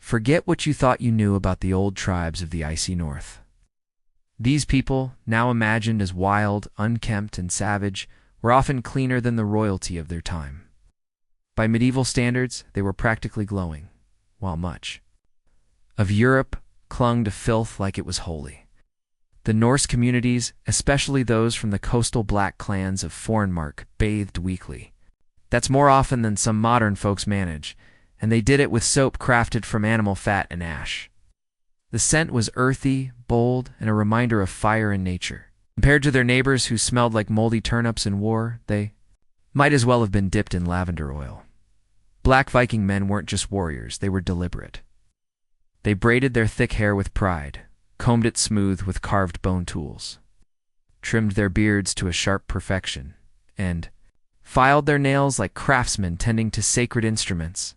Forget what you thought you knew about the old tribes of the icy north. These people, now imagined as wild, unkempt, and savage, were often cleaner than the royalty of their time. By medieval standards, they were practically glowing, while much of Europe clung to filth like it was holy. The Norse communities, especially those from the coastal black clans of Fornmark, bathed weekly. That's more often than some modern folks manage, and they did it with soap crafted from animal fat and ash. The scent was earthy, bold, and a reminder of fire and nature. Compared to their neighbors who smelled like moldy turnips in war, they might as well have been dipped in lavender oil. Black Viking men weren't just warriors, they were deliberate. They braided their thick hair with pride, combed it smooth with carved bone tools, trimmed their beards to a sharp perfection, and filed their nails like craftsmen tending to sacred instruments.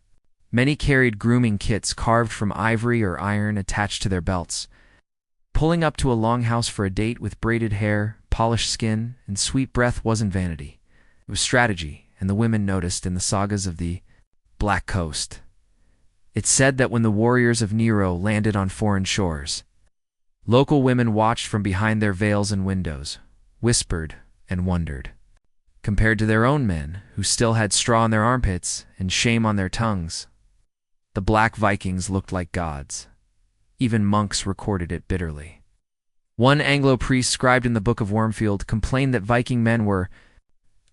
Many carried grooming kits carved from ivory or iron attached to their belts. Pulling up to a longhouse for a date with braided hair, polished skin, and sweet breath wasn't vanity. It was strategy, and the women noticed in the sagas of the Black Coast. It's said that when the warriors of Nero landed on foreign shores, local women watched from behind their veils and windows, whispered, and wondered. Compared to their own men, who still had straw in their armpits and shame on their tongues, the Black Vikings looked like gods. Even monks recorded it bitterly. One Anglo priest scribed in the Book of Wormfield complained that Viking men were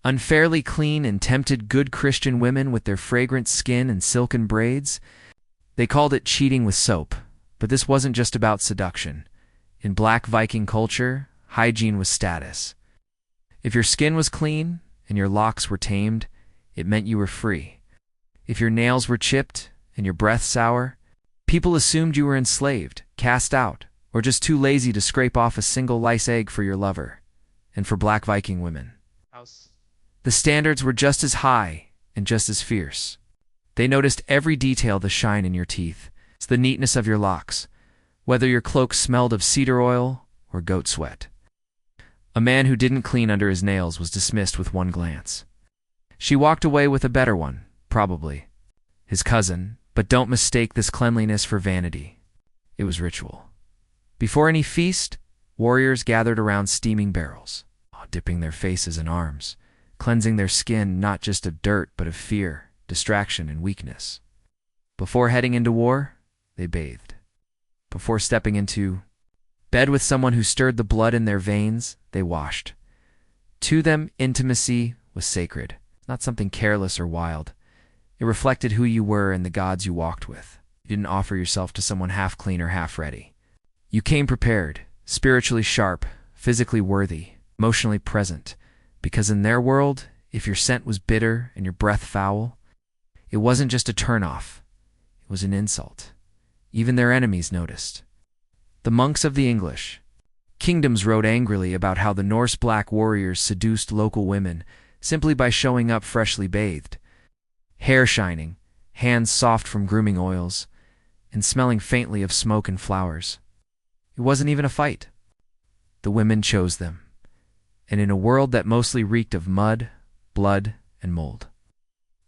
unfairly clean and tempted good Christian women with their fragrant skin and silken braids. They called it cheating with soap, but this wasn't just about seduction. In Black Viking culture, hygiene was status. If your skin was clean and your locks were tamed, it meant you were free. If your nails were chipped and your breath sour, people assumed you were enslaved, cast out, or just too lazy to scrape off a single lice egg for your lover. And for Black Viking women, the standards were just as high and just as fierce. They noticed every detail: the shine in your teeth, the neatness of your locks, whether your cloak smelled of cedar oil or goat sweat. A man who didn't clean under his nails was dismissed with one glance. She walked away with a better one, probably his cousin, but don't mistake this cleanliness for vanity. It was ritual. Before any feast, warriors gathered around steaming barrels, dipping their faces and arms, cleansing their skin not just of dirt but of fear, distraction, and weakness. Before heading into war, they bathed. Before stepping into bed with someone who stirred the blood in their veins, they washed. To them, intimacy was sacred, not something careless or wild. It reflected who you were and the gods you walked with. You didn't offer yourself to someone half clean or half ready. You came prepared, spiritually sharp, physically worthy, emotionally present, because in their world, if your scent was bitter and your breath foul, it wasn't just a turn-off, it was an insult. Even their enemies noticed. The monks of the English kingdoms wrote angrily about how the Norse black warriors seduced local women simply by showing up freshly bathed, hair shining, hands soft from grooming oils, and smelling faintly of smoke and flowers. It wasn't even a fight. The women chose them, and in a world that mostly reeked of mud, blood, and mold,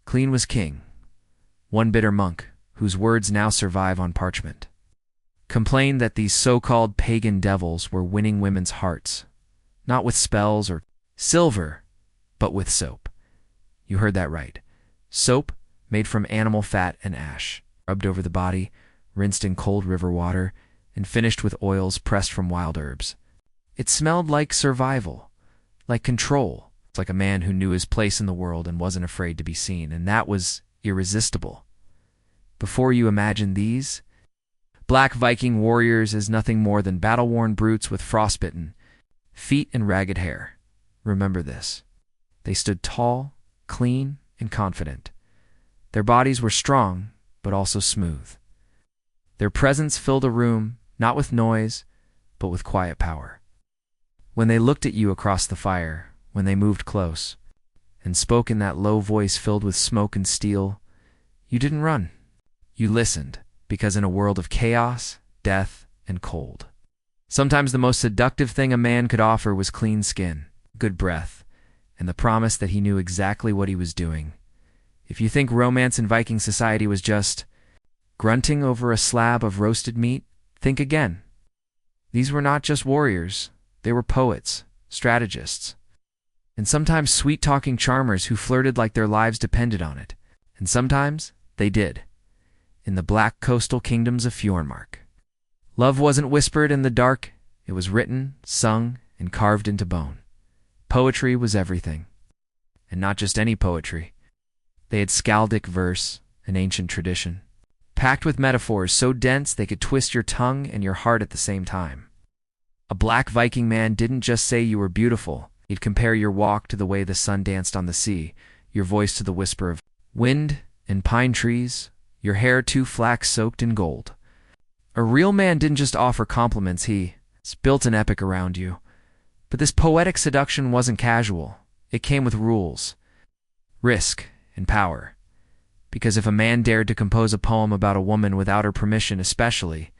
clean was king. One bitter monk, whose words now survive on parchment, complained that these so-called pagan devils were winning women's hearts, not with spells or silver, but with soap. You heard that right. Soap made from animal fat and ash, rubbed over the body, rinsed in cold river water, and finished with oils pressed from wild herbs. It smelled like survival, like control. It's like a man who knew his place in the world and wasn't afraid to be seen, and that was irresistible. Before you imagine these Black Viking warriors as nothing more than battle-worn brutes with frostbitten feet and ragged hair. Remember this. They stood tall, clean, and confident. Their bodies were strong, but also smooth. Their presence filled a room, not with noise, but with quiet power. When they looked at you across the fire, when they moved close, and spoke in that low voice filled with smoke and steel, you didn't run. You listened, because in a world of chaos, death, and cold, sometimes the most seductive thing a man could offer was clean skin, good breath, and the promise that he knew exactly what he was doing. If you think romance in Viking society was just grunting over a slab of roasted meat, think again. These were not just warriors, they were poets, strategists, and sometimes sweet-talking charmers who flirted like their lives depended on it. And sometimes they did. In the black coastal kingdoms of Fjordmark, love wasn't whispered in the dark, it was written, sung, and carved into bone. Poetry was everything. And not just any poetry. They had skaldic verse, an ancient tradition, packed with metaphors so dense they could twist your tongue and your heart at the same time. A black Viking man didn't just say you were beautiful, he'd compare your walk to the way the sun danced on the sea, your voice to the whisper of wind and pine trees, your hair to flax soaked in gold. A real man didn't just offer compliments, he built an epic around you. But this poetic seduction wasn't casual. It came with rules, risk, and power. Because if a man dared to compose a poem about a woman without her permission, especially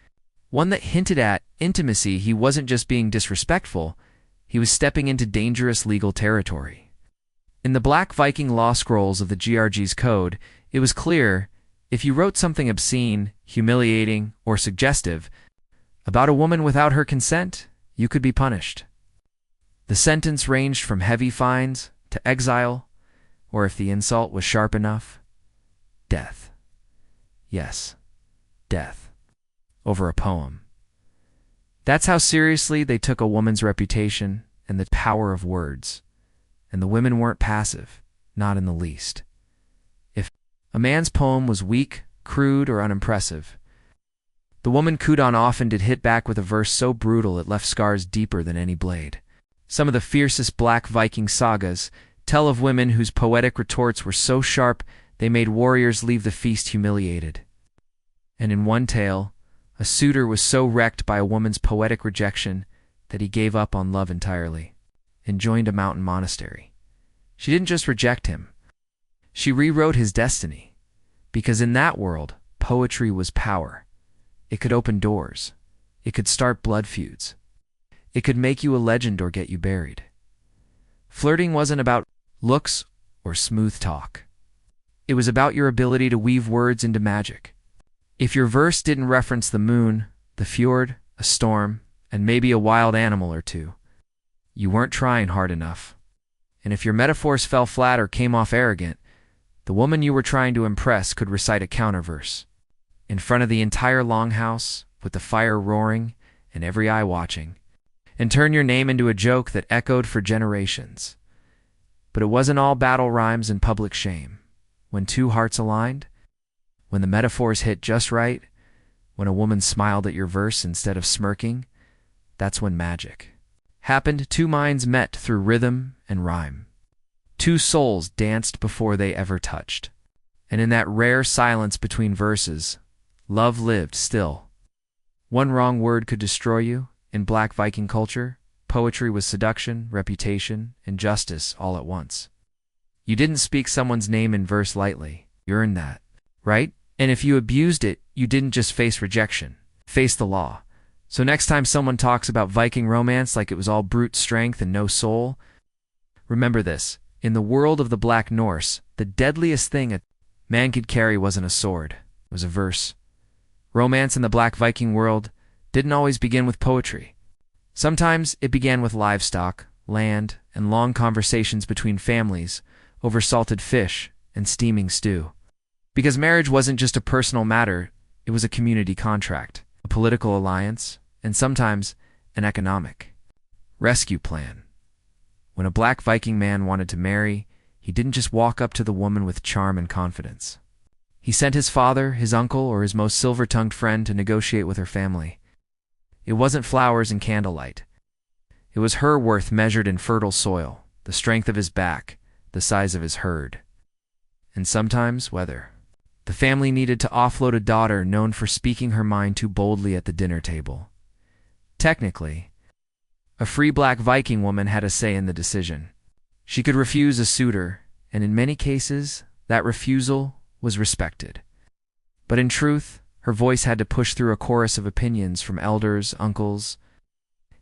one that hinted at intimacy, he wasn't just being disrespectful, he was stepping into dangerous legal territory. In the Black Viking law scrolls of the GRG's code, it was clear, if you wrote something obscene, humiliating, or suggestive about a woman without her consent, you could be punished. The sentence ranged from heavy fines to exile, or if the insult was sharp enough, death. Yes, death. Over a poem. That's how seriously they took a woman's reputation and the power of words. And the women weren't passive, not in the least. If a man's poem was weak, crude, or unimpressive, the woman Kudon often did hit back with a verse so brutal it left scars deeper than any blade. Some of the fiercest Black Viking sagas tell of women whose poetic retorts were so sharp they made warriors leave the feast humiliated. And in one tale, a suitor was so wrecked by a woman's poetic rejection that he gave up on love entirely and joined a mountain monastery. She didn't just reject him. She rewrote his destiny, because in that world, poetry was power. It could open doors. It could start blood feuds. It could make you a legend or get you buried. Flirting wasn't about looks or smooth talk. It was about your ability to weave words into magic. If your verse didn't reference the moon, the fjord, a storm, and maybe a wild animal or two, you weren't trying hard enough. And if your metaphors fell flat or came off arrogant, the woman you were trying to impress could recite a counterverse. In front of the entire longhouse, with the fire roaring and every eye watching, and turn your name into a joke that echoed for generations. But it wasn't all battle rhymes and public shame. When two hearts aligned, when the metaphors hit just right, when a woman smiled at your verse instead of smirking, that's when magic happened. Two minds met through rhythm and rhyme. Two souls danced before they ever touched. And in that rare silence between verses, love lived still. One wrong word could destroy you. In Black Viking culture, poetry was seduction, reputation, and justice all at once. You didn't speak someone's name in verse lightly. You earned that, right? And if you abused it, you didn't just face rejection, face the law. So next time someone talks about Viking romance like it was all brute strength and no soul, remember this. In the world of the Black Norse, the deadliest thing a man could carry wasn't a sword. It was a verse. Romance in the Black Viking world didn't always begin with poetry. Sometimes it began with livestock, land, and long conversations between families over salted fish and steaming stew. Because marriage wasn't just a personal matter, it was a community contract, a political alliance, and sometimes an economic rescue plan. When a Black Viking man wanted to marry, he didn't just walk up to the woman with charm and confidence. He sent his father, his uncle, or his most silver-tongued friend to negotiate with her family. It wasn't flowers and candlelight. It was her worth measured in fertile soil, the strength of his back, the size of his herd, and sometimes weather. The family needed to offload a daughter known for speaking her mind too boldly at the dinner table. Technically, a free Black Viking woman had a say in the decision. She could refuse a suitor, and in many cases, that refusal was respected. But in truth, her voice had to push through a chorus of opinions from elders, uncles,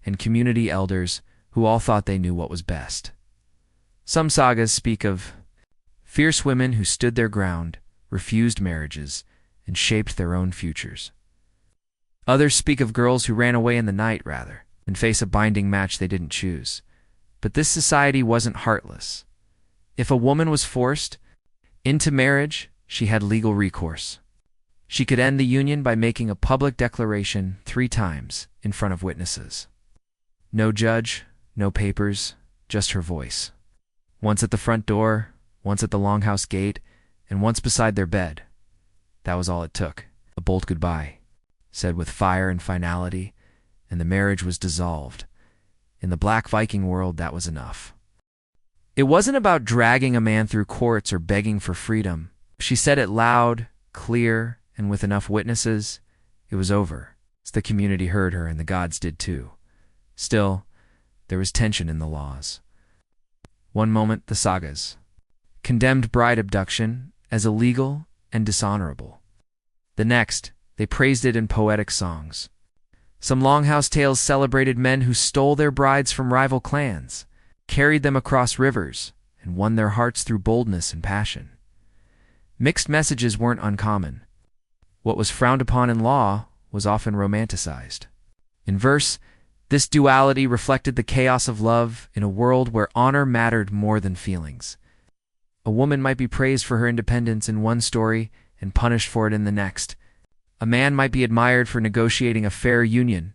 and community elders who all thought they knew what was best. Some sagas speak of fierce women who stood their ground, refused marriages, and shaped their own futures. Others speak of girls who ran away in the night, rather, than face a binding match they didn't choose. But this society wasn't heartless. If a woman was forced into marriage, she had legal recourse. She could end the union by making a public declaration 3 times in front of witnesses. No judge, no papers, just her voice. Once at the front door, once at the longhouse gate, and once beside their bed. That was all it took. A bold goodbye, said with fire and finality, and the marriage was dissolved. In the Black Viking world, that was enough. It wasn't about dragging a man through courts or begging for freedom. She said it loud, clear, and with enough witnesses, it was over. The community heard her, and the gods did too. Still, there was tension in the laws. One moment, the sagas condemned bride abduction as illegal and dishonorable. The next, they praised it in poetic songs. Some longhouse tales celebrated men who stole their brides from rival clans, carried them across rivers, and won their hearts through boldness and passion. Mixed messages weren't uncommon. What was frowned upon in law was often romanticized. In verse, this duality reflected the chaos of love in a world where honor mattered more than feelings. A woman might be praised for her independence in one story and punished for it in the next. A man might be admired for negotiating a fair union,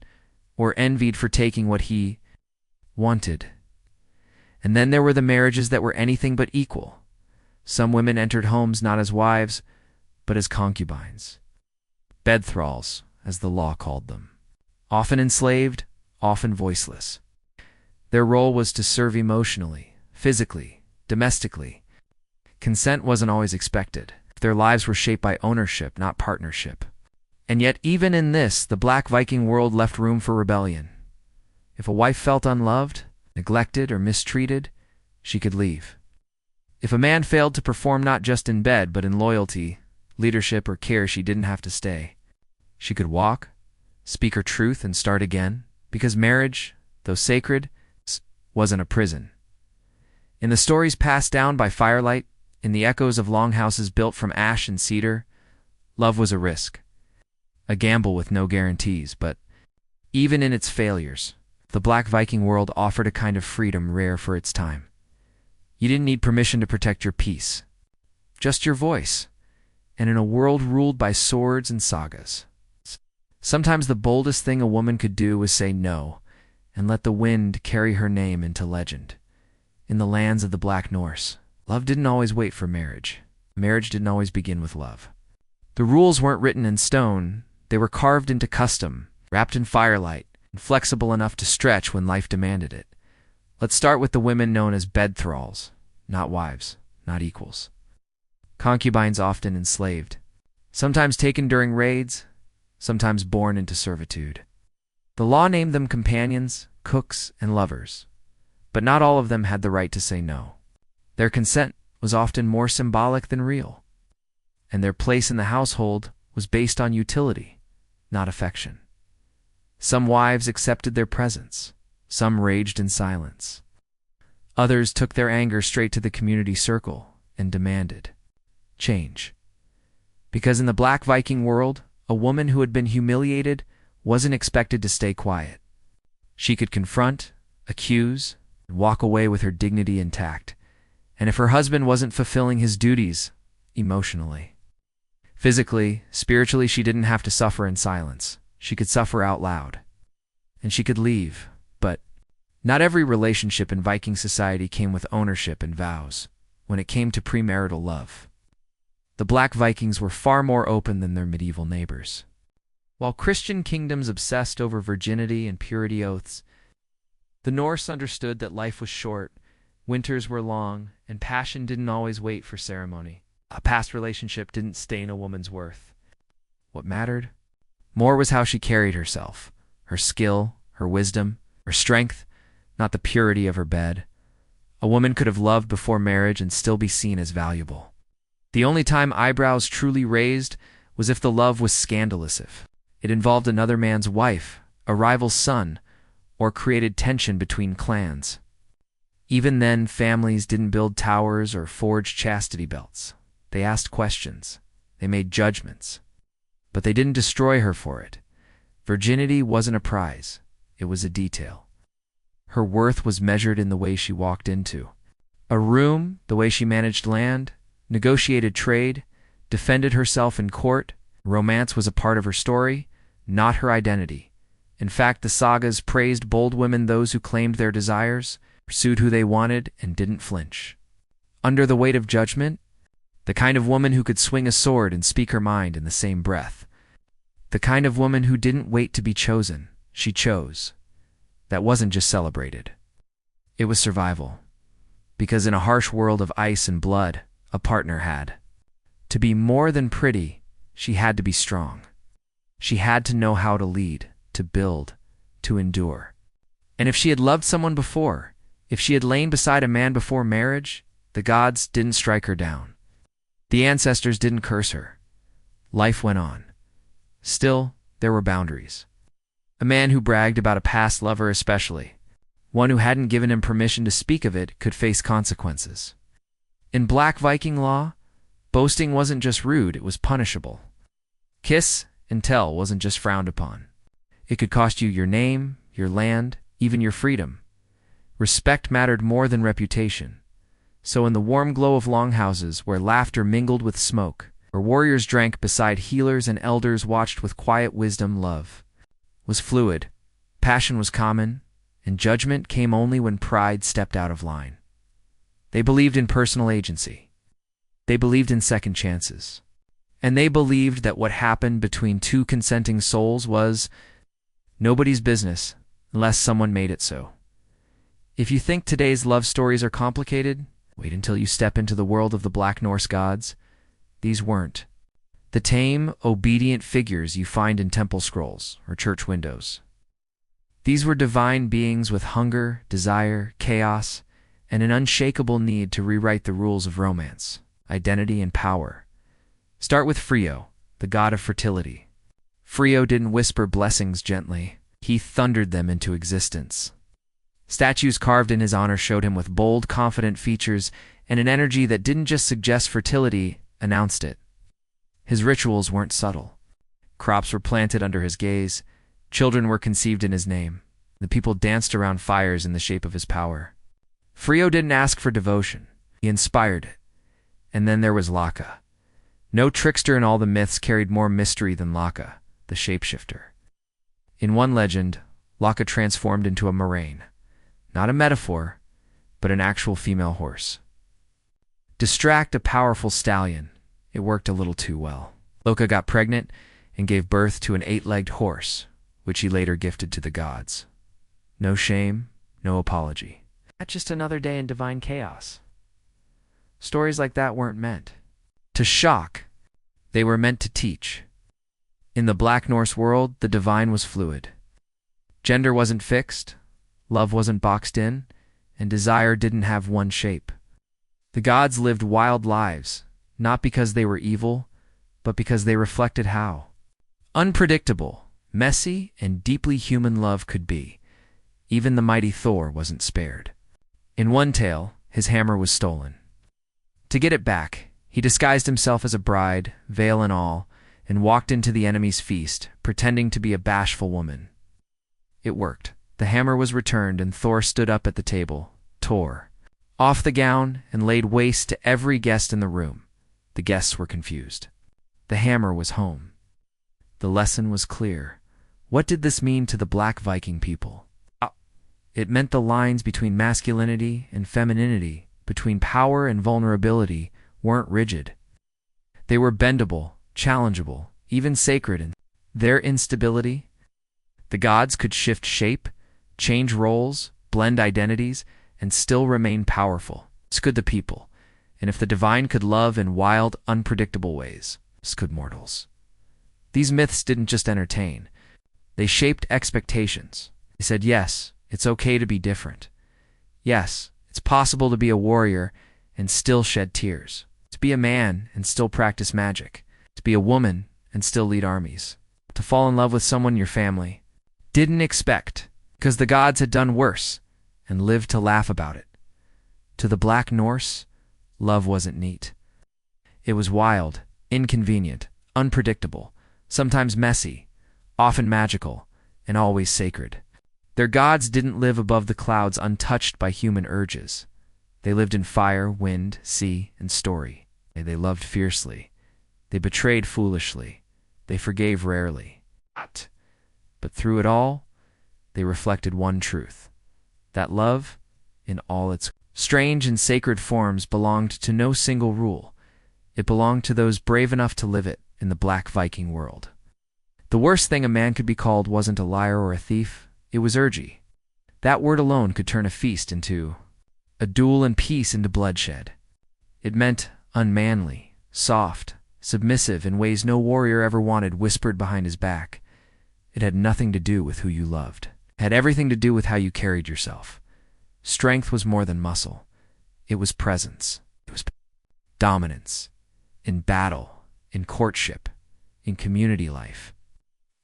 or envied for taking what he wanted. And then there were the marriages that were anything but equal. Some women entered homes not as wives, but as concubines. Bed thralls, as the law called them. Often enslaved, often voiceless. Their role was to serve emotionally, physically, domestically. Consent wasn't always expected. Their lives were shaped by ownership, not partnership. And yet, even in this, the Black Viking world left room for rebellion. If a wife felt unloved, neglected, or mistreated, she could leave. If a man failed to perform not just in bed, but in loyalty, leadership, or care, she didn't have to stay. She could walk, speak her truth, and start again, because marriage, though sacred, wasn't a prison. In the stories passed down by firelight, in the echoes of longhouses built from ash and cedar, love was a risk. A gamble with no guarantees, but even in its failures, the Black Viking world offered a kind of freedom rare for its time. You didn't need permission to protect your peace, just your voice, and in a world ruled by swords and sagas. Sometimes the boldest thing a woman could do was say no, and let the wind carry her name into legend. In the lands of the Black Norse, love didn't always wait for marriage. Marriage didn't always begin with love. The rules weren't written in stone. They were carved into custom, wrapped in firelight, and flexible enough to stretch when life demanded it. Let's start with the women known as bed thralls, not wives, not equals. Concubines often enslaved, sometimes taken during raids, sometimes born into servitude. The law named them companions, cooks, and lovers, but not all of them had the right to say no. Their consent was often more symbolic than real, and their place in the household was based on utility, not affection. Some wives accepted their presence, some raged in silence. Others took their anger straight to the community circle and demanded change. Because in the Black Viking world, a woman who had been humiliated wasn't expected to stay quiet. She could confront, accuse, and walk away with her dignity intact. And if her husband wasn't fulfilling his duties emotionally, physically, spiritually, she didn't have to suffer in silence. She could suffer out loud. And she could leave. But not every relationship in Viking society came with ownership and vows. When it came to premarital love, the Black Vikings were far more open than their medieval neighbors. While Christian kingdoms obsessed over virginity and purity oaths, the Norse understood that life was short, winters were long, and passion didn't always wait for ceremony. A past relationship didn't stain a woman's worth. What mattered more was how she carried herself, her skill, her wisdom, her strength, not the purity of her bed. A woman could have loved before marriage and still be seen as valuable. The only time eyebrows truly raised was if the love was scandalous, if it involved another man's wife, a rival's son, or created tension between clans. Even then, families didn't build towers or forge chastity belts. They asked questions. They made judgments. but they didn't destroy her for it. Virginity wasn't a prize, it was a detail. Her worth was measured in the way she walked into a room, the way she managed land, negotiated trade, defended herself in court. Romance was a part of her story, not her identity. In fact, the sagas praised bold women, those who claimed their desires, pursued who they wanted, and didn't flinch under the weight of judgment. The kind of woman who could swing a sword and speak her mind in the same breath. The kind of woman who didn't wait to be chosen. She chose. That wasn't just celebrated. It was survival. Because in a harsh world of ice and blood, a partner had to be more than pretty. She had to be strong. She had to know how to lead, to build, to endure. And if she had loved someone before, if she had lain beside a man before marriage, the gods didn't strike her down. The ancestors didn't curse her. Life went on. Still, there were boundaries. A man who bragged about a past lover especially, one who hadn't given him permission to speak of it, could face consequences. In Black Viking law, boasting wasn't just rude, it was punishable. Kiss and tell wasn't just frowned upon. It could cost you your name, your land, even your freedom. Respect mattered more than reputation. So in the warm glow of longhouses, where laughter mingled with smoke, where warriors drank beside healers and elders watched with quiet wisdom, love was fluid, passion was common, and judgment came only when pride stepped out of line. They believed in personal agency. They believed in second chances. And they believed that what happened between two consenting souls was nobody's business unless someone made it so. If you think today's love stories are complicated, wait until you step into the world of the Black Norse gods. These weren't the tame, obedient figures you find in temple scrolls or church windows. These were divine beings with hunger, desire, chaos, and an unshakable need to rewrite the rules of romance, identity, and power. Start with Frio, the god of fertility. Frio didn't whisper blessings gently. He thundered them into existence. Statues carved in his honor showed him with bold, confident features and an energy that didn't just suggest fertility, announced it. His rituals weren't subtle. Crops were planted under his gaze. Children were conceived in his name. The people danced around fires in the shape of his power. Frio didn't ask for devotion. He inspired it. And then there was Laka. No trickster in all the myths carried more mystery than Laka, the shapeshifter. In one legend, Laka transformed into a murrain. Not a metaphor, but an actual female horse. Distract a powerful stallion. It worked a little too well. Laka got pregnant and gave birth to an 8-legged horse, which he later gifted to the gods. No shame, no apology. Not just another day in divine chaos. Stories like that weren't meant to shock. They were meant to teach. In the Black Norse world, the divine was fluid. Gender wasn't fixed, love wasn't boxed in, and desire didn't have one shape. The gods lived wild lives, not because they were evil, but because they reflected how unpredictable, messy, and deeply human love could be. Even the mighty Thor wasn't spared. In one tale, his hammer was stolen. To get it back, he disguised himself as a bride, veil and all, and walked into the enemy's feast, pretending to be a bashful woman. It worked. The hammer was returned, and Thor stood up at the table, tore off the gown, and laid waste to every guest in the room. The guests were confused. The hammer was home. The lesson was clear. What did this mean to the Black Viking people? It meant the lines between masculinity and femininity, between power and vulnerability, weren't rigid. They were bendable, challengeable, even sacred in their instability. The gods could shift shape, change roles, blend identities, and still remain powerful. So could the people. And if the divine could love in wild, unpredictable ways, so could mortals. These myths didn't just entertain. They shaped expectations. They said, yes, it's okay to be different. Yes, it's possible to be a warrior and still shed tears. To be a man and still practice magic. To be a woman and still lead armies. To fall in love with someone your family didn't expect, because the gods had done worse and lived to laugh about it. To the Black Norse, love wasn't neat. It was wild, inconvenient, unpredictable, sometimes messy, often magical, and always sacred. Their gods didn't live above the clouds untouched by human urges. They lived in fire, wind, sea, and story. They loved fiercely. They betrayed foolishly. They forgave rarely. But through it all, they reflected one truth: that love, in all its strange and sacred forms, belonged to no single rule. It belonged to those brave enough to live it in the Black Viking world. The worst thing a man could be called wasn't a liar or a thief, it was urgy. That word alone could turn a feast into a duel and peace into bloodshed. It meant unmanly, soft, submissive in ways no warrior ever wanted whispered behind his back. It had nothing to do with who you loved. It had everything to do with how you carried yourself. Strength was more than muscle. It was presence. It was dominance. In battle, in courtship, in community life.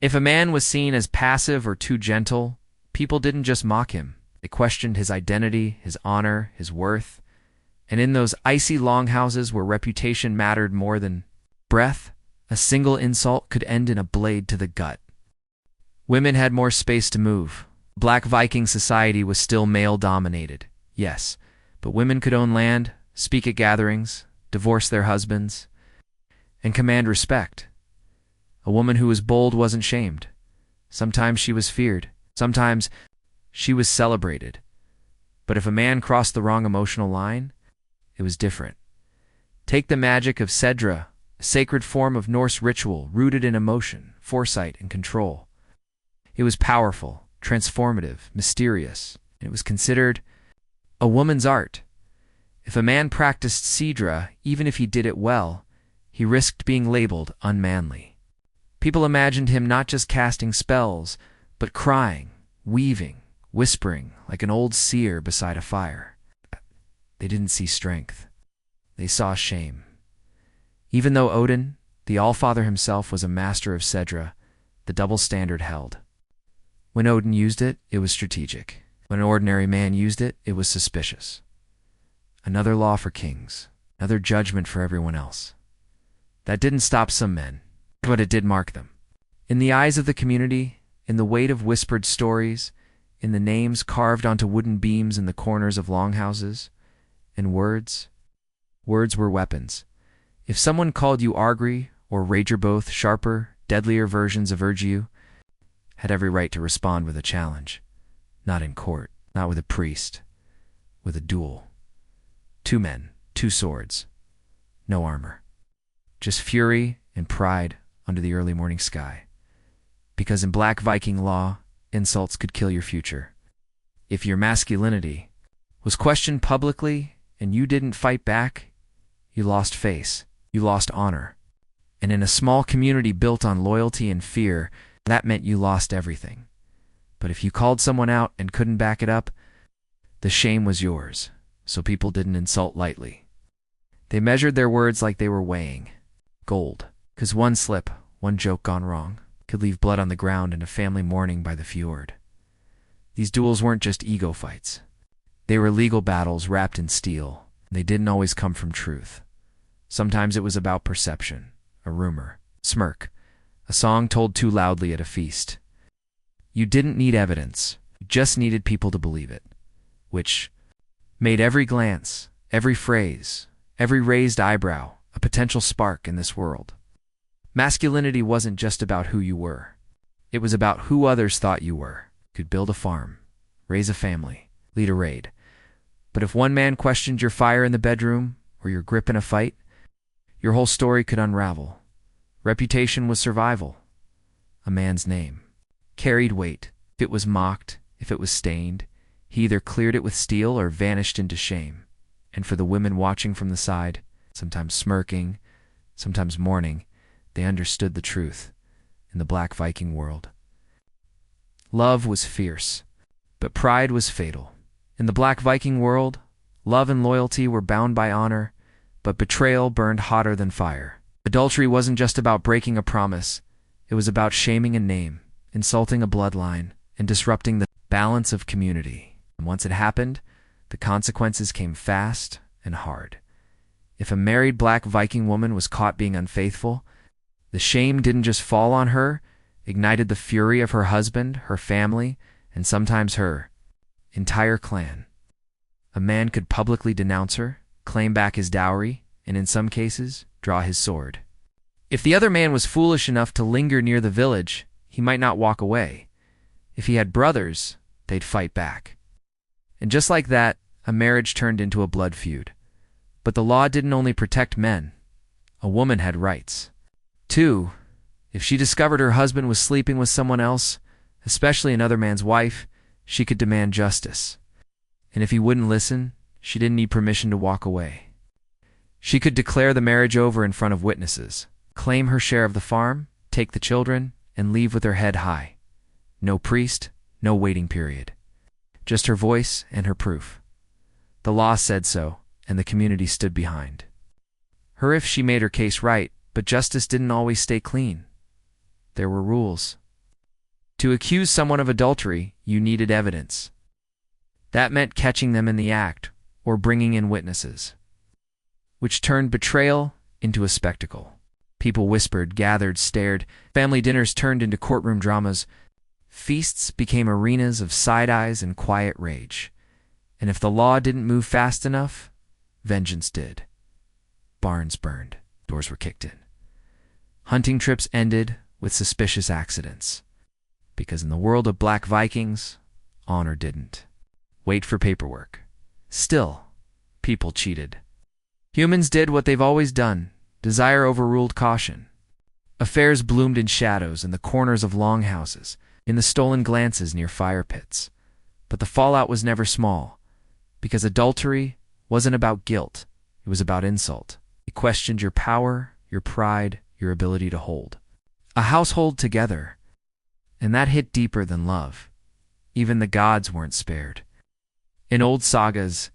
If a man was seen as passive or too gentle, people didn't just mock him. They questioned his identity, his honor, his worth. And in those icy longhouses where reputation mattered more than breath, a single insult could end in a blade to the gut. Women had more space to move. Black Viking society was still male-dominated, yes, but women could own land, speak at gatherings, divorce their husbands, and command respect. A woman who was bold wasn't shamed. Sometimes she was feared. Sometimes she was celebrated. But if a man crossed the wrong emotional line, it was different. Take the magic of Sedra, a sacred form of Norse ritual rooted in emotion, foresight, and control. It was powerful, transformative, mysterious, and it was considered a woman's art. If a man practiced Sedra, even if he did it well, he risked being labeled unmanly. People imagined him not just casting spells, but crying, weaving, whispering like an old seer beside a fire. They didn't see strength. They saw shame. Even though Odin, the Allfather himself, was a master of Sedra, the double standard held. When Odin used it, it was strategic. When an ordinary man used it, it was suspicious. Another law for kings, another judgment for everyone else. That didn't stop some men, but it did mark them. In the eyes of the community, in the weight of whispered stories, in the names carved onto wooden beams in the corners of longhouses, and words were weapons. If someone called you Argry or Rager, both sharper, deadlier versions of Urgiu, had every right to respond with a challenge. Not in court, not with a priest, with a duel. 2 men, 2 swords, no armor. Just fury and pride under the early morning sky. Because in Black Viking law, insults could kill your future. If your masculinity was questioned publicly and you didn't fight back, you lost face, you lost honor. And in a small community built on loyalty and fear, that meant you lost everything. But if you called someone out and couldn't back it up, the shame was yours, so people didn't insult lightly. They measured their words like they were weighing gold, because one slip, one joke gone wrong, could leave blood on the ground and a family mourning by the fjord. These duels weren't just ego fights. They were legal battles wrapped in steel. They didn't always come from truth. Sometimes it was about perception, a rumor, smirk, a song told too loudly at a feast. You didn't need evidence, you just needed people to believe it, which made every glance, every phrase, every raised eyebrow a potential spark in this world. Masculinity wasn't just about who you were. It was about who others thought you were. You could build a farm, raise a family, lead a raid. But if one man questioned your fire in the bedroom or your grip in a fight, your whole story could unravel. Reputation was survival. A man's name carried weight. If it was mocked, if it was stained, he either cleared it with steel or vanished into shame. And for the women watching from the side, sometimes smirking, sometimes mourning, they understood the truth. In the Black Viking world, love was fierce, but pride was fatal. In the Black Viking world, love and loyalty were bound by honor, but betrayal burned hotter than fire. Adultery wasn't just about breaking a promise. It was about shaming a name, insulting a bloodline, and disrupting the balance of community. And once it happened, the consequences came fast and hard. If a married Black Viking woman was caught being unfaithful, The shame didn't just fall on her, ignited the fury of her husband, her family, and sometimes her entire clan. A man could publicly denounce her, claim back his dowry, and in some cases, draw his sword. If the other man was foolish enough to linger near the village, he might not walk away. If he had brothers, they'd fight back. And just like that, a marriage turned into a blood feud. But the law didn't only protect men. A woman had rights. Too, if she discovered her husband was sleeping with someone else, especially another man's wife, she could demand justice. And if he wouldn't listen, she didn't need permission to walk away. She could declare the marriage over in front of witnesses, claim her share of the farm, take the children, and leave with her head high. No priest, no waiting period. Just her voice and her proof. The law said so, and the community stood behind her if she made her case right, but justice didn't always stay clean. There were rules. To accuse someone of adultery, you needed evidence. That meant catching them in the act, or bringing in witnesses, which turned betrayal into a spectacle. People whispered, gathered, stared. Family dinners turned into courtroom dramas. Feasts became arenas of side-eyes and quiet rage. And if the law didn't move fast enough, vengeance did. Barns burned. Doors were kicked in. Hunting trips ended with suspicious accidents. Because in the world of Black Vikings, honor didn't wait for paperwork. Still, people cheated. Humans did what they've always done. Desire overruled caution. Affairs bloomed in shadows in the corners of longhouses, in the stolen glances near fire pits. But the fallout was never small, because adultery wasn't about guilt, it was about insult. It questioned your power, your pride, your ability to hold a household together. And that hit deeper than love. Even the gods weren't spared. In old sagas,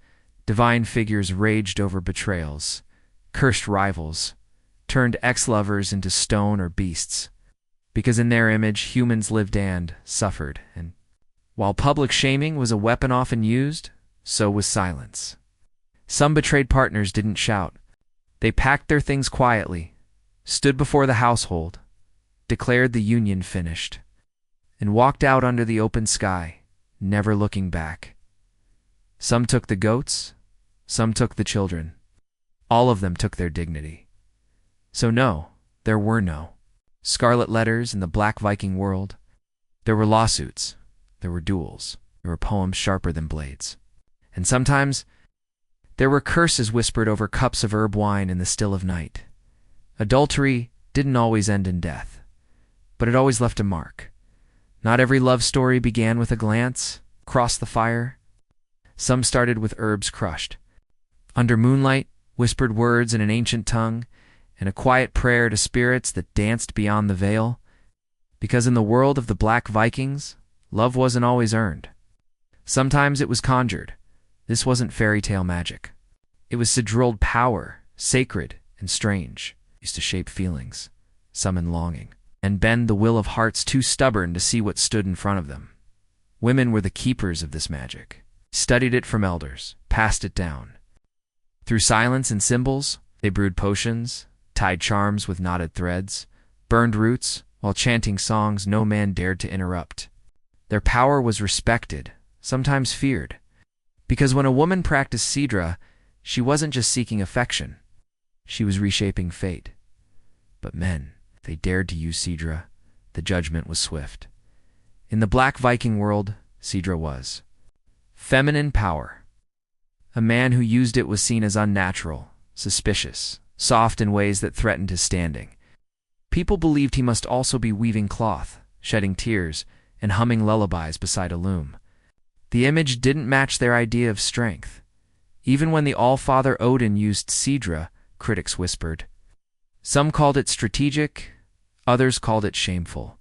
divine figures raged over betrayals, cursed rivals, turned ex-lovers into stone or beasts, because in their image humans lived and suffered, and while public shaming was a weapon often used, so was silence. Some betrayed partners didn't shout. They packed their things quietly, stood before the household, declared the union finished, and walked out under the open sky, never looking back. Some took the goats, some took the children. All of them took their dignity. So no, there were no scarlet letters in the Black Viking world. There were lawsuits, there were duels, there were poems sharper than blades. And sometimes, there were curses whispered over cups of herb wine in the still of night. Adultery didn't always end in death, but it always left a mark. Not every love story began with a glance, crossed the fire. Some started with herbs crushed. Under moonlight, whispered words in an ancient tongue, and a quiet prayer to spirits that danced beyond the veil. Because in the world of the Black Vikings, love wasn't always earned. Sometimes it was conjured. This wasn't fairy tale magic. It was sigilled power, sacred and strange, used to shape feelings, summon longing, and bend the will of hearts too stubborn to see what stood in front of them. Women were the keepers of this magic, studied it from elders, passed it down. Through silence and symbols, they brewed potions, tied charms with knotted threads, burned roots, while chanting songs no man dared to interrupt. Their power was respected, sometimes feared. Because when a woman practiced Sidra, she wasn't just seeking affection. She was reshaping fate. But men, if they dared to use Sidra, the judgment was swift. In the Black Viking world, Sidra was feminine power. A man who used it was seen as unnatural, suspicious, soft in ways that threatened his standing. People believed he must also be weaving cloth, shedding tears, and humming lullabies beside a loom. The image didn't match their idea of strength. Even when the All-Father Odin used Sidra, critics whispered. Some called it strategic, others called it shameful.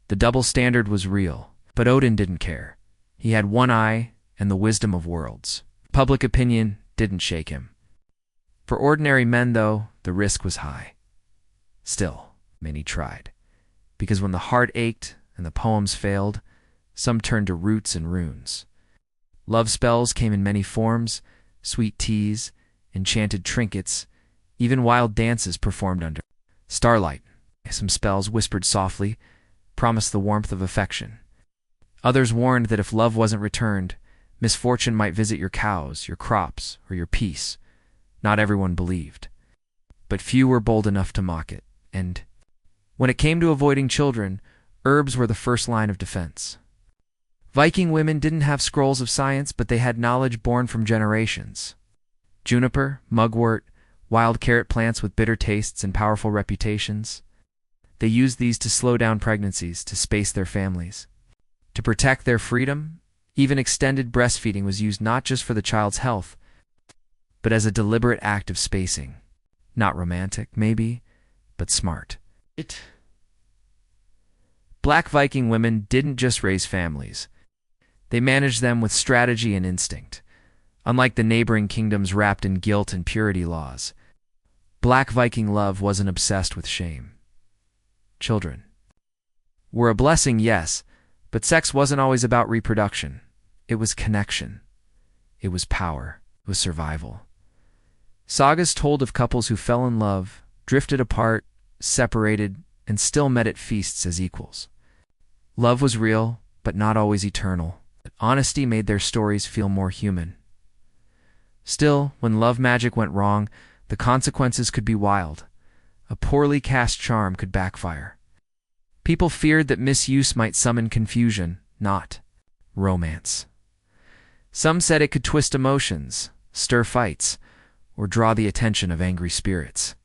The double standard was real, but Odin didn't care. He had one eye and the wisdom of worlds. Public opinion didn't shake him. For ordinary men, though, the risk was high. Still, many tried. Because when the heart ached and the poems failed, some turned to roots and runes. Love spells came in many forms, sweet teas, enchanted trinkets, even wild dances performed under starlight. Some spells whispered softly, promised the warmth of affection. Others warned that if love wasn't returned, misfortune might visit your cows, your crops, or your peace. Not everyone believed, but few were bold enough to mock it, and when it came to avoiding children, herbs were the first line of defense. Viking women didn't have scrolls of science, but they had knowledge born from generations. Juniper, mugwort, wild carrot plants with bitter tastes and powerful reputations. They used these to slow down pregnancies, to space their families. To protect their freedom, even extended breastfeeding was used not just for the child's health, but as a deliberate act of spacing. Not romantic, maybe, but smart. Black Viking women didn't just raise families. They managed them with strategy and instinct. Unlike the neighboring kingdoms wrapped in guilt and purity laws, Black Viking love wasn't obsessed with shame. Children were a blessing, yes, but sex wasn't always about reproduction. It was connection. It was power. It was survival. Sagas told of couples who fell in love, drifted apart, separated, and still met at feasts as equals. Love was real, but not always eternal. Honesty made their stories feel more human. Still, when love magic went wrong, the consequences could be wild. A poorly cast charm could backfire. People feared that misuse might summon confusion, not romance. Some said it could twist emotions, stir fights, or draw the attention of angry spirits.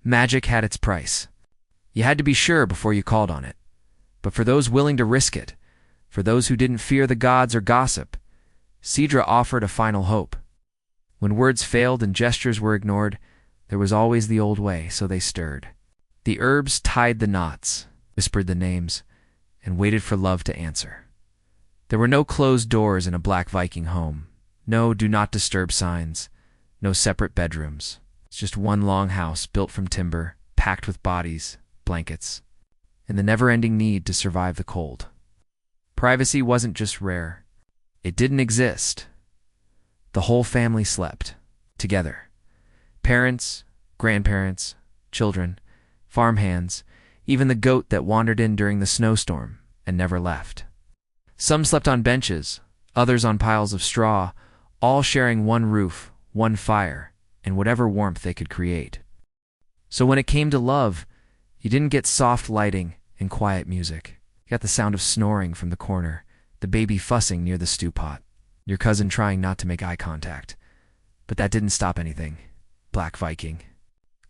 Magic had its price. You had to be sure before you called on it. But for those willing to risk it, for those who didn't fear the gods or gossip, Sidra offered a final hope. When words failed and gestures were ignored, there was always the old way, so they stirred. The herbs tied the knots, whispered the names, and waited for love to answer. There were no closed doors in a Black Viking home, no do not disturb signs, no separate bedrooms. It's just one long house built from timber, packed with bodies, blankets, and the never-ending need to survive the cold. Privacy wasn't just rare. It didn't exist. The whole family slept, together. Parents, grandparents, children, farmhands, even the goat that wandered in during the snowstorm and never left. Some slept on benches, others on piles of straw, all sharing one roof, one fire, and whatever warmth they could create. So when it came to love, you didn't get soft lighting and quiet music. You got the sound of snoring from the corner, the baby fussing near the stew pot, your cousin trying not to make eye contact. But that didn't stop anything. Black Viking.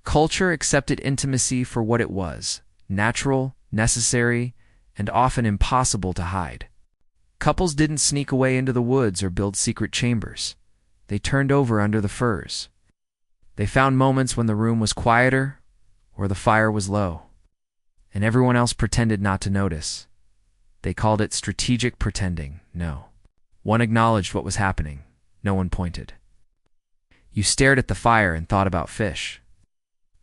Culture accepted intimacy for what it was, natural, necessary, and often impossible to hide. Couples didn't sneak away into the woods or build secret chambers. They turned over under the furs. They found moments when the room was quieter or the fire was low, and everyone else pretended not to notice. They called it strategic pretending. No. One acknowledged what was happening. No one pointed. You stared at the fire and thought about fish.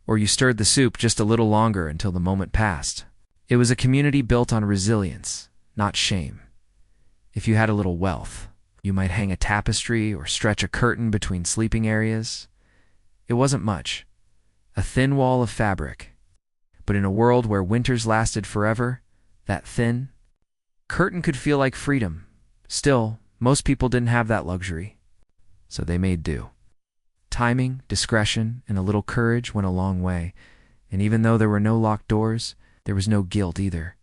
Or you stirred the soup just a little longer until the moment passed. It was a community built on resilience, not shame. If you had a little wealth, you might hang a tapestry or stretch a curtain between sleeping areas. It wasn't much. A thin wall of fabric. But in a world where winters lasted forever, that thin curtain could feel like freedom. Still, most people didn't have that luxury. So they made do. Timing, discretion, and a little courage went a long way, and even though there were no locked doors, there was no guilt either.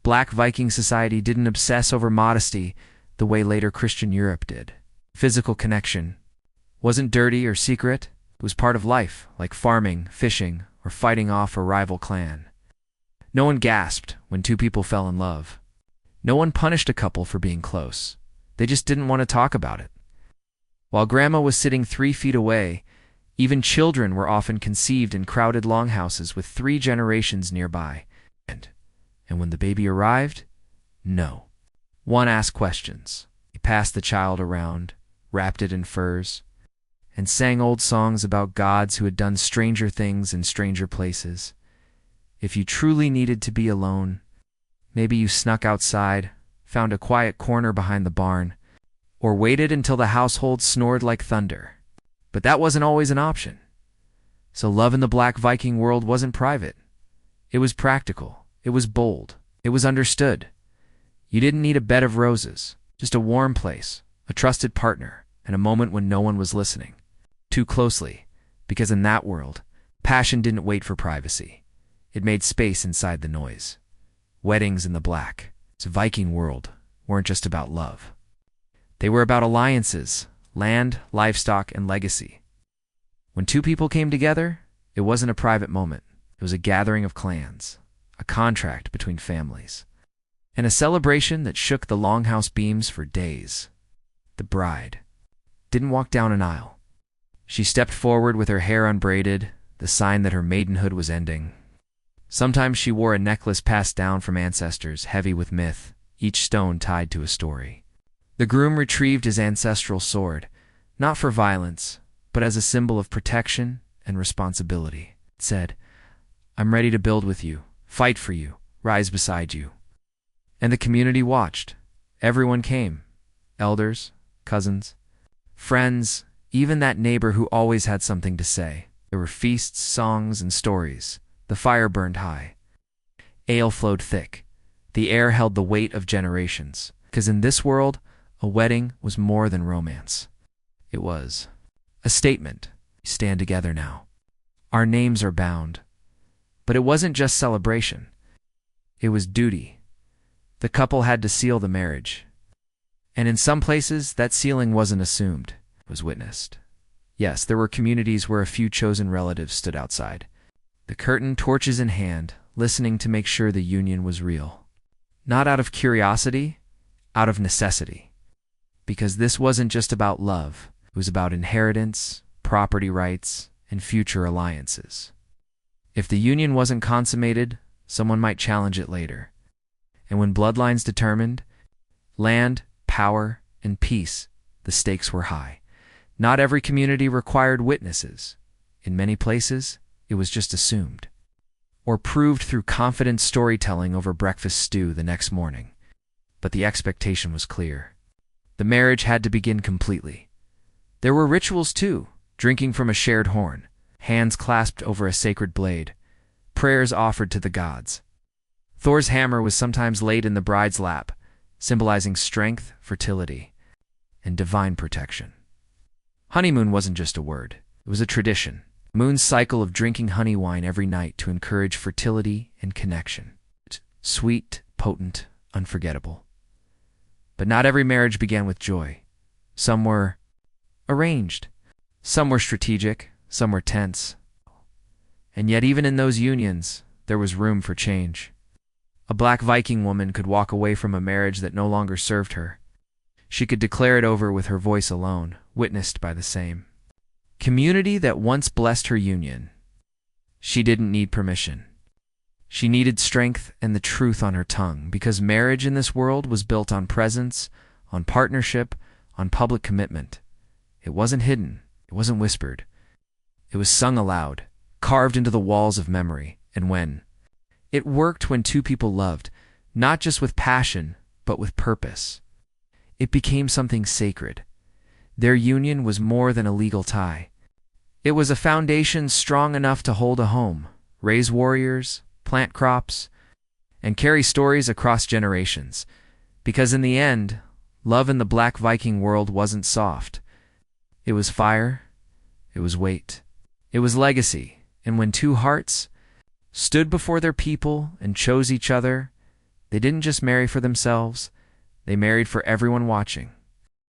Black Viking society didn't obsess over modesty the way later Christian Europe did. Physical connection wasn't dirty or secret. It was part of life, like farming, fishing, or fighting off a rival clan. No one gasped when two people fell in love. No one punished a couple for being close. They just didn't want to talk about it. While grandma was sitting 3 feet away, even children were often conceived in crowded longhouses with 3 generations nearby. And when the baby arrived, no. One asked questions. He passed the child around, wrapped it in furs, and sang old songs about gods who had done stranger things in stranger places. If you truly needed to be alone, maybe you snuck outside, found a quiet corner behind the barn, or waited until the household snored like thunder. But that wasn't always an option. So love in the Black Viking world wasn't private. It was practical. It was bold. It was understood. You didn't need a bed of roses, just a warm place, a trusted partner, and a moment when no one was listening too closely, because in that world, passion didn't wait for privacy. It made space inside the noise. Weddings in the black, this Viking world, weren't just about love. They were about alliances, land, livestock, and legacy. When two people came together, it wasn't a private moment. It was a gathering of clans, a contract between families, and a celebration that shook the longhouse beams for days. The bride didn't walk down an aisle. She stepped forward with her hair unbraided, the sign that her maidenhood was ending. Sometimes she wore a necklace passed down from ancestors, heavy with myth, each stone tied to a story. The groom retrieved his ancestral sword, not for violence, but as a symbol of protection and responsibility. It said, "I'm ready to build with you, fight for you, rise beside you." And the community watched. Everyone came. Elders, cousins, friends, even that neighbor who always had something to say. There were feasts, songs, and stories. The fire burned high. Ale flowed thick. The air held the weight of generations. Because in this world, a wedding was more than romance. It was a statement. We stand together now. Our names are bound. But it wasn't just celebration. It was duty. The couple had to seal the marriage. And in some places, that sealing wasn't assumed. It was witnessed. Yes, there were communities where a few chosen relatives stood outside, the curtain, torches in hand, listening to make sure the union was real. Not out of curiosity, out of necessity. Because this wasn't just about love. It was about inheritance, property rights, and future alliances. If the union wasn't consummated, someone might challenge it later. And when bloodlines determined land, power, and peace, the stakes were high. Not every community required witnesses. In many places, it was just assumed, or proved through confident storytelling over breakfast stew the next morning. But the expectation was clear. The marriage had to begin completely. There were rituals too, drinking from a shared horn, hands clasped over a sacred blade, prayers offered to the gods. Thor's hammer was sometimes laid in the bride's lap, symbolizing strength, fertility, and divine protection. Honeymoon wasn't just a word. It was a tradition. Moon's cycle of drinking honey wine every night to encourage fertility and connection. Sweet, potent, unforgettable. But not every marriage began with joy. Some were arranged. Some were strategic. Some were tense. And yet even in those unions, there was room for change. A black Viking woman could walk away from a marriage that no longer served her. She could declare it over with her voice alone, witnessed by the same community that once blessed her union. She didn't need permission. She needed strength and the truth on her tongue, because marriage in this world was built on presence, on partnership, on public commitment. It wasn't hidden. It wasn't whispered. It was sung aloud, carved into the walls of memory. And it worked when two people loved, not just with passion, but with purpose. It became something sacred. Their union was more than a legal tie. It was a foundation strong enough to hold a home, raise warriors, plant crops, and carry stories across generations. Because in the end, love in the black Viking world wasn't soft. It was fire. It was weight. It was legacy. And when two hearts stood before their people and chose each other, they didn't just marry for themselves. They married for everyone watching.